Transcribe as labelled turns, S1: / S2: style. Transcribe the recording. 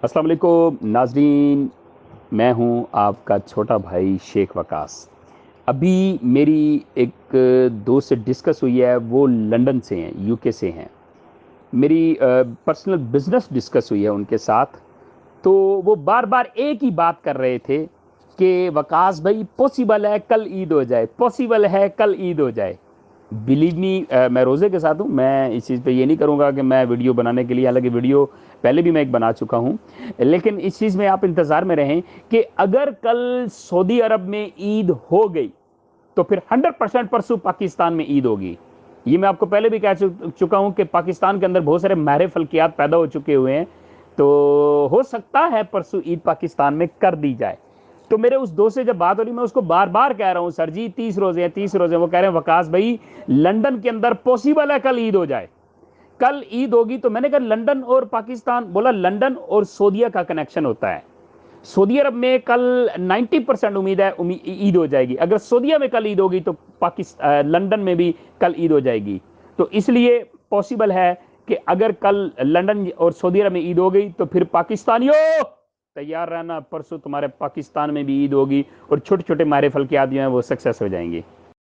S1: अस्सलाम वालेकुम नाजरीन। मैं हूं आपका छोटा भाई शेख वकास। अभी मेरी एक दोस्त से डिस्कस हुई है, वो लंदन से हैं, यूके से हैं। मेरी पर्सनल बिजनेस डिस्कस हुई है उनके साथ। तो वो बार बार एक ही बात कर रहे थे कि वकास भाई पॉसिबल है कल ईद हो जाए, पॉसिबल है कल ईद हो जाए। बिलीव मी, मैं रोज़े के साथ हूँ। मैं इस चीज़ पे ये नहीं करूँगा कि मैं वीडियो बनाने के लिए, हालांकि वीडियो पहले भी मैं एक बना चुका हूँ, लेकिन इस चीज़ में आप इंतज़ार में रहें कि अगर कल सऊदी अरब में ईद हो गई तो फिर 100% परसों पाकिस्तान में ईद होगी। ये मैं आपको पहले भी कह चुका हूं कि पाकिस्तान के अंदर बहुत सारे महरे फल्कियात पैदा हो चुके हुए हैं। तो हो सकता है परसों ईद पाकिस्तान में कर दी जाए। तो मेरे उस दोस्त से जब बात हो रही, मैं उसको बार बार कह रहा हूं सर जी 30 रोजे हैं, 30 रोजे हैं। वो कह रहे हैं वकास भाई लंदन के अंदर पॉसिबल है कल ईद हो जाए, कल ईद होगी। तो मैंने कहा लंदन और पाकिस्तान, बोला लंदन और सऊदीया का कनेक्शन होता है। सऊदी अरब में कल 90% उम्मीद है ईद हो जाएगी। अगर सऊदीया में कल ईद होगी तो पाकिस्तान लंदन में भी कल ईद हो जाएगी। तो इसलिए पॉसिबल है कि अगर कल लंदन और सऊदी अरब में ईद हो गई तो फिर पाकिस्तानियों तैयार रहना, परसों तुम्हारे पाकिस्तान में भी ईद होगी और छोटे छोटे मारे फल के आदमी हैं वो सक्सेस हो जाएंगे।